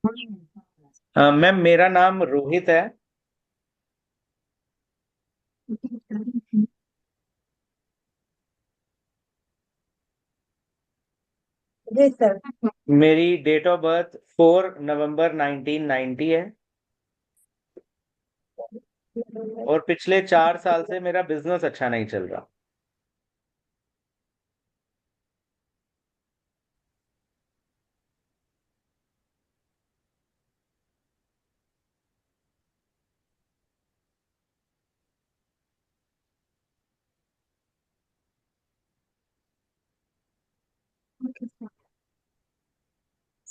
Ma'am मेरा नाम रोहित है। जी सर। मेरी डेट ऑफ बर्थ 4 नवंबर 1990 है। और पिछले 4 साल से मेरा बिजनेस अच्छा नहीं चल रहा।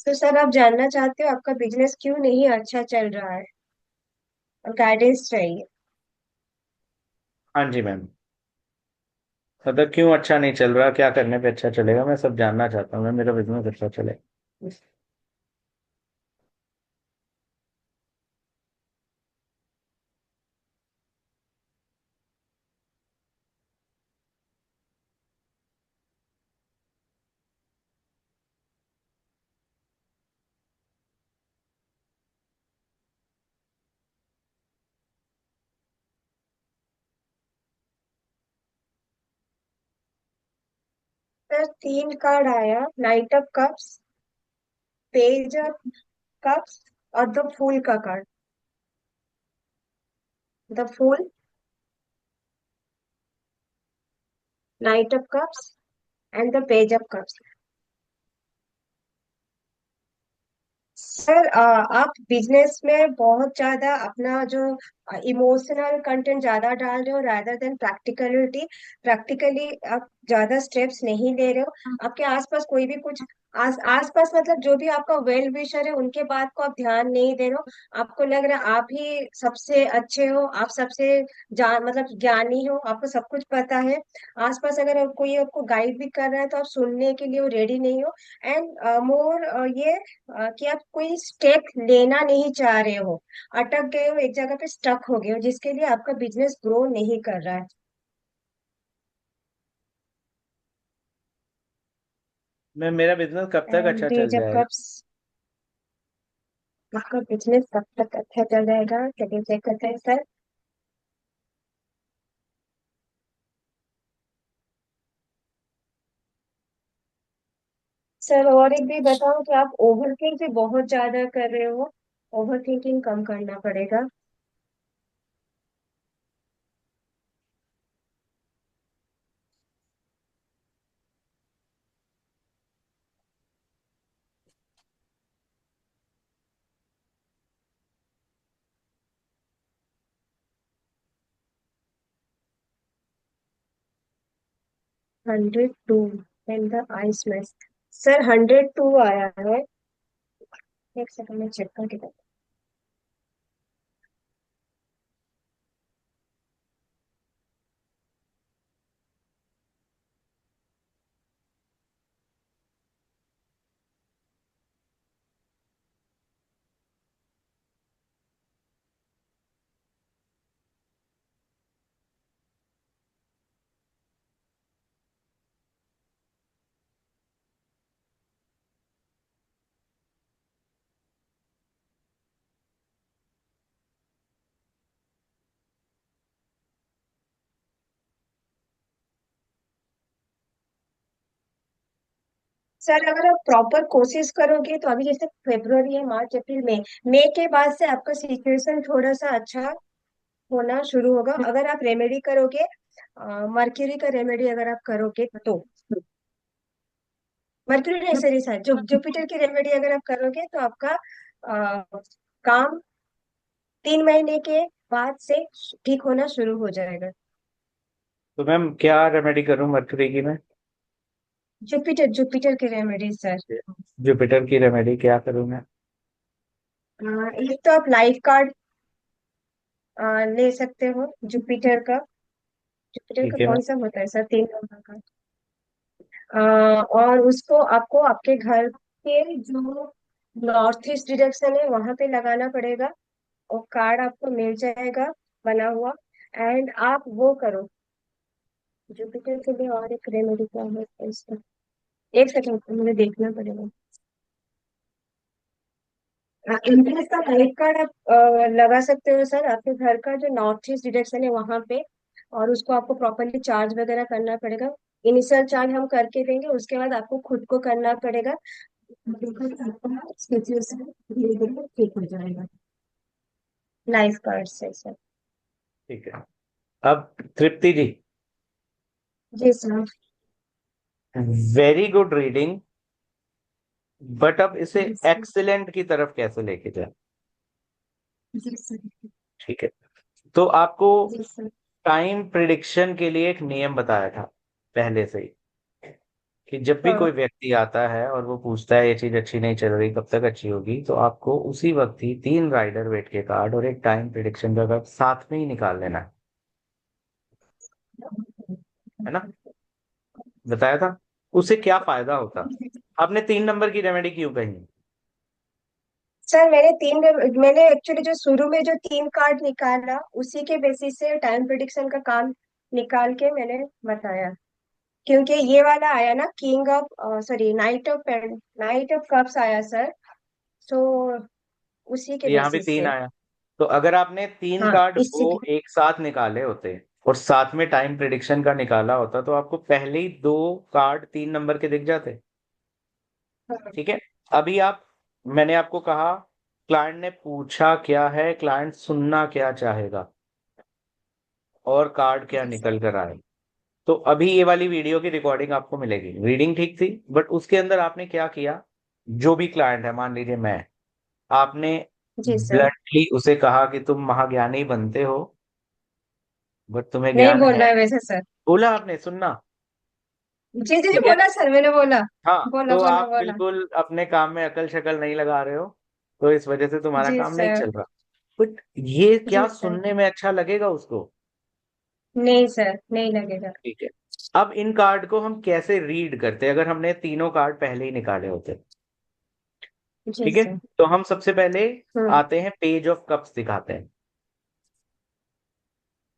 तो सर आप जानना चाहते हो आपका बिजनेस क्यों नहीं अच्छा चल रहा है और गाइडेंस चाहिए। हाँ जी मैम। मतलब क्यों अच्छा नहीं चल रहा, क्या करने पे अच्छा चलेगा, मैं सब जानना चाहता हूँ मैम, मेरा बिजनेस अच्छा चले। सर 3 कार्ड आया, knight of cups, page of cups और द फूल का card. The fool, knight of cups and the page of cups. Sir आप बिजनेस में बहुत ज्यादा अपना जो इमोशनल कंटेंट ज्यादा डाल रहे हो रादर देन प्रैक्टिकलिटी। प्रैक्टिकली आप ज्यादा स्टेप्स नहीं ले रहे हो। आपके आसपास कोई भी कुछ आसपास मतलब जो भी आपका वेल विशर है उनके बात को आप ध्यान नहीं दे रहे हो। आपको लग रहा है आप ही सबसे अच्छे हो, आप सबसे जान मतलब ज्ञानी हो, आपको सब कुछ पता है। आसपास अगर कोई आपको गाइड भी कर रहा है तो आप सुनने के लिए वो रेडी नहीं हो। एंड मोर ये कि आप कोई स्टेप लेना नहीं चाह रहे हो, अटक गए हो, एक जगह पे स्टक हो गए हो, जिसके लिए आपका बिजनेस ग्रो नहीं कर रहा है। मैम मेरा बिजनेस कब तक एंड अच्छा चल पेज ऑफ जाएगा? कप्स, आपका बिजनेस कब तक अच्छा चल जाएगा, चलिए चेक करते हैं सर। सर और एक भी बताओ कि आप ओवर थिंक भी बहुत ज्यादा कर रहे हो। ओवर थिंकिंग कम करना पड़ेगा। 102 in the ice mass. Sir 102 आया है। एक सेकंड में चेक करके बताऊं। सर अगर आप प्रॉपर कोशिश करोगे तो अभी जैसे फेब्रुवरी है, मार्च अप्रैल मई, मई के बाद से आपका सिचुएशन थोड़ा सा अच्छा होना शुरू होगा अगर आप रेमेडी करोगे। मर्क्यूरी का रेमेडी अगर आप करोगे तो, मर्क्यूरी नहीं सॉरी सर, जो जुपिटर की रेमेडी अगर आप करोगे तो आपका काम 3 महीने के बाद से ठीक होना शुरू हो जाएगा। तो मैम क्या रेमेडी करूँ मरकरी की मैं? जुपिटर जुपिटर की रेमेडी सर। जुपिटर की रेमेडी क्या करूँ मैं? एक तो आप लाइफ कार्ड ले सकते हो जुपिटर का। जुपिटर का ठीक है मैम। कौन सा होता है सर, 3 नंबर का। और उसको आपको आपके घर के जो नॉर्थ ईस्ट डायरेक्शन है वहां पे लगाना पड़ेगा। और कार्ड आपको मिल जाएगा बना हुआ। एंड आप वो करो। जुपिटर के लिए और एक रेमेडी क्या है इसका, एक सेकंड मुझे देखना पड़ेगा। इंटरेस्ट का क्रेडिट कार्ड आप लगा सकते हो सर, आपके घर का जो नॉर्थ ईस्ट डिडक्शन है वहां पे। और उसको आपको प्रॉपरली चार्ज वगैरह करना पड़ेगा। इनिशियल चार्ज हम करके देंगे, उसके बाद आपको खुद को करना पड़ेगा। बिल्कुल आपका सिचुएशन धीरे धीरे ठीक हो जाएगा लाइफ कार्ड से सर। ठीक है। अब तृप्ति जी, जी sir. Very good reading, but अब इसे जी सर। एक्सीलेंट की तरफ कैसे लेके जाए? जी सर। ठीक है, तो आपको जी सर। टाइम प्रिडिक्शन के लिए एक नियम बताया था पहले से ही, कि जब भी हाँ। कोई व्यक्ति आता है और वो पूछता है ये चीज अच्छी नहीं चल रही, कब तक अच्छी होगी, तो आपको उसी वक्त ही 3 राइडर वेट के कार्ड और एक टाइम प्रिडिक्शन का कार्ड साथ में ही निकाल लेना है ना? बताया था। उससे क्या फायदा होता? आपने 3 नंबर की रेमेडी क्यों कही? सर मैंने एक्चुअली जो शुरू में जो 3 कार्ड निकाला उसी के बेसिस से टाइम प्रिडिक्शन का काम निकाल के मैंने बताया। क्योंकि ये वाला आया ना, king of sorry night of cups आया सर। सो उसी के यहाँ भी बेसिस 3 से। आया। तो अगर आपने तीन हाँ कार्ड इसी वो एक साथ निकाले होते और साथ में टाइम प्रिडिक्शन का निकाला होता, तो आपको पहले ही 2 कार्ड 3 नंबर के दिख जाते। ठीक है। अभी आप, मैंने आपको कहा, क्लाइंट ने पूछा क्या है, क्लाइंट सुनना क्या चाहेगा, और कार्ड क्या जी निकल सर। कर आए। तो अभी ये वाली वीडियो की रिकॉर्डिंग आपको मिलेगी। रीडिंग ठीक थी, बट उसके अंदर आपने क्या किया? जो भी क्लाइंट है, मान लीजिए मैं, आपने जी सर। ब्लंटली उसे कहा कि तुम महाज्ञानी बनते हो, बट तुम्हें नहीं ज्ञान है। बोलना है वैसे सर। बोला आपने, सुनना। जी जी जी, ठीक है। बोला सर, मैंने बोला। हाँ, बोला तो बोला आप बोला। बिल्कुल अपने काम में अकल शकल नहीं लगा रहे हो, तो इस वजह से तुम्हारा जी काम नहीं सर। चल रहा। बट ये क्या जी सर। सुनने में अच्छा लगेगा उसको? नहीं सर, नहीं लगेगा। ठीक है। अब इन कार्ड को हम कैसे रीड करते हैं, अगर हमने तीनों कार्ड पहले ही निकाले होते? जी ठीक है। सर। तो हम सबसे पहले हम्म। आते हैं, पेज ऑफ कप्स दिखाते हैं।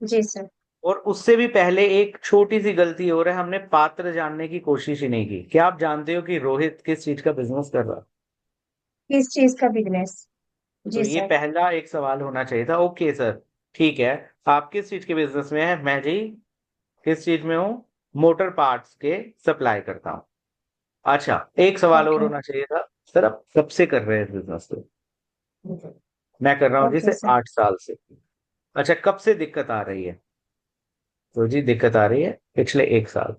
जी सर। और उससे भी पहले एक छोटी सी गलती हो रहा है, हमने पात्र जानने की कोशिश ही नहीं की। क्या आप जानते हो कि रोहित किस चीज का बिजनेस कर रहा है? किस चीज का बिजनेस? तो जी ये सर। पहला एक सवाल होना चाहिए था। ओके सर, ठीक है, आप किस चीज के बिजनेस में है? मैं जी किस चीज में हूँ? मोटर पार्ट्स के सप्लाई करता हूँ। अच्छा, एक सवाल और ओके। होना चाहिए था, सर आप कब से कर रहे हैं बिजनेस? तो मैं कर रहा हूँ जी ओके से सर। 8 साल से। अच्छा, कब से दिक्कत आ रही है? तो जी दिक्कत आ रही है पिछले 1 साल।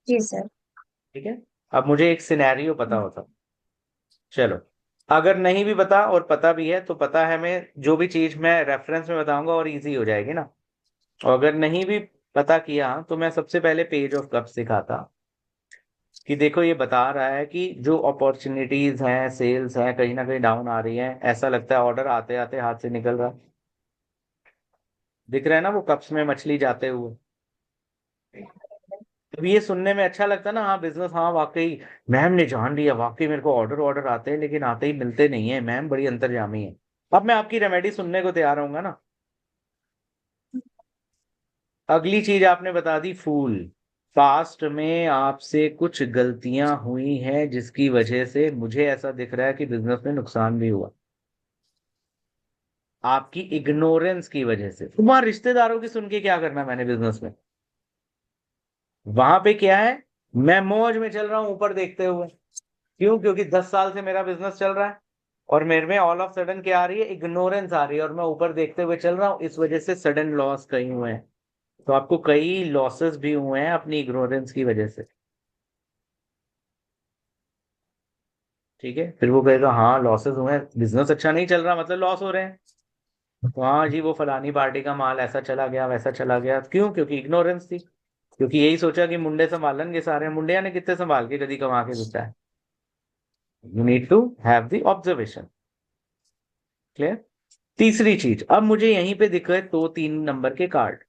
जी सर। ठीक है। अब मुझे एक सिनेरियो पता होता। चलो, अगर नहीं भी पता और पता भी है तो पता है, मैं जो भी चीज मैं रेफरेंस में बताऊंगा और इजी हो जाएगी ना। और अगर नहीं भी पता किया तो मैं सबसे पहले पेज ऑफ कप्स दिखाता, कि देखो ये बता रहा है कि जो अपॉर्चुनिटीज हैं, सेल्स हैं, कहीं ना कहीं डाउन आ रही हैं, ऐसा लगता है ऑर्डर आते आते हाथ से निकल रहा। दिख रहा है ना वो कप्स में मछली जाते हुए? तो ये सुनने में अच्छा लगता है ना, हाँ बिजनेस, हाँ वाकई मैम ने जान लिया, वाकई मेरे को ऑर्डर ऑर्डर आते हैं लेकिन आते ही मिलते नहीं है, मैम बड़ी अंतर्यामी है। अब मैं आपकी रेमेडी सुनने को तैयार होऊंगा ना। अगली चीज आपने बता दी, फूल। पास्ट में आपसे कुछ गलतियां हुई हैं जिसकी वजह से मुझे ऐसा दिख रहा है कि बिजनेस में नुकसान भी हुआ, आपकी इग्नोरेंस की वजह से। तुम्हारे रिश्तेदारों की सुन के क्या करना मैंने बिजनेस में? वहां पे क्या है, मैं मौज में चल रहा हूं ऊपर देखते हुए। क्यों? क्योंकि 10 साल से मेरा बिजनेस चल रहा है, और मेरे में ऑल ऑफ सडन क्या आ रही है, इग्नोरेंस आ रही है, और मैं ऊपर देखते हुए चल रहा हूँ, इस वजह से सडन लॉस कई हुए हैं। तो आपको कई लॉसेस भी हुए हैं अपनी इग्नोरेंस की वजह से। ठीक है, फिर वो कहेगा हाँ लॉसेस हुए हैं, बिजनेस अच्छा नहीं चल रहा मतलब लॉस हो रहे हैं। तो हाँ जी, वो फलानी पार्टी का माल ऐसा चला गया, वैसा चला गया। क्यों? क्योंकि इग्नोरेंस थी। क्योंकि यही सोचा कि मुंडे संभालेंगे सारे, मुंडिया ने कितने संभाल के कभी कमा के देता है। You need to have the observation. Clear? तीसरी चीज, अब मुझे यहीं पे दिख रहे 2 3 नंबर के कार्ड,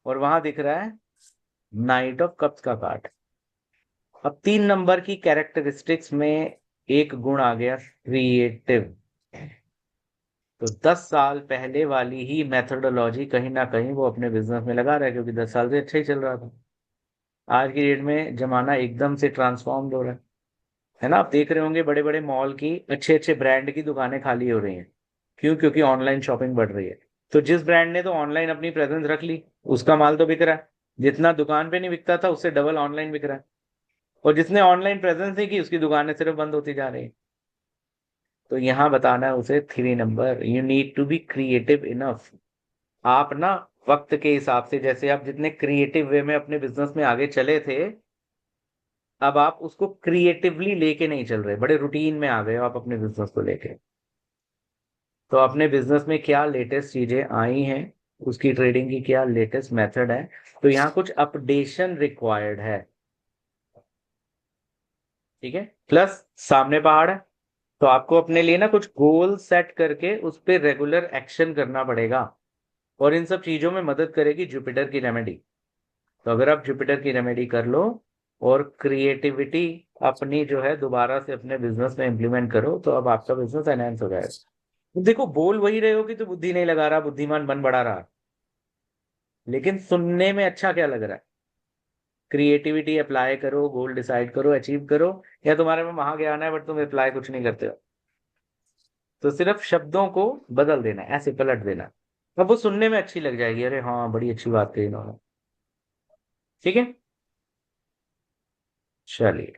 और वहां दिख रहा है नाइट ऑफ कप्स का कार्ड। अब 3 नंबर की कैरेक्टरिस्टिक्स में एक गुण आ गया, क्रिएटिव। तो 10 साल पहले वाली ही मेथोडोलॉजी कहीं ना कहीं वो अपने बिजनेस में लगा रहा है, क्योंकि 10 साल से अच्छा ही चल रहा था। आज की डेट में जमाना एकदम से ट्रांसफॉर्म हो रहा है। है ना? आप देख रहे होंगे बड़े बड़े मॉल की अच्छे अच्छे ब्रांड की दुकानें खाली हो रही हैं। क्यों? क्योंकि ऑनलाइन शॉपिंग बढ़ रही है। तो जिस ब्रांड ने तो ऑनलाइन अपनी प्रेजेंस रख ली, उसका माल तो बिक रहा है। जितना दुकान पे नहीं बिकता था, उससे डबल ऑनलाइन बिक रहा है। और जिसने ऑनलाइन प्रेजेंस नहीं की, उसकी दुकानें सिर्फ बंद होती जा रही हैं। तो यहाँ बताना है उसे 3 number, you need to be creative enough. आप ना वक्त के हिसाब से, जैसे आप जितने क्रिएटिव वे में अपने बिजनेस में आगे चले थे, अब आप उसको क्रिएटिवली लेके नहीं चल रहे, बड़े रूटीन में आ गए हो आप अपने बिजनेस को लेके। तो अपने बिजनेस में क्या लेटेस्ट चीजें आई हैं, उसकी ट्रेडिंग की क्या लेटेस्ट मेथड है, तो यहाँ कुछ अपडेशन रिक्वायर्ड है। ठीक है? प्लस सामने पहाड़ है, तो आपको अपने लिए ना कुछ गोल सेट करके उस पर रेगुलर एक्शन करना पड़ेगा। और इन सब चीजों में मदद करेगी जुपिटर की रेमेडी। तो अगर आप जुपिटर की रेमेडी कर लो और क्रिएटिविटी अपनी जो है दोबारा से अपने बिजनेस में इंप्लीमेंट करो, तो अब आपका बिजनेस एनहेंस हो जाएगा। देखो, बोल वही रहे हो कि तो बुद्धि नहीं लगा रहा, बुद्धिमान बन बढ़ा रहा, लेकिन सुनने में अच्छा क्या लग रहा है? क्रिएटिविटी अप्लाई करो, गोल डिसाइड करो, अचीव करो। या तुम्हारे में महाज्ञान है बट तुम अप्लाई कुछ नहीं करते हो? तो सिर्फ शब्दों को बदल देना, ऐसे पलट देना। अब वो सुनने में अच्छी लग जाएगी, अरे हाँ बड़ी अच्छी बात कही इन्होंने। ठीक है, चलिए।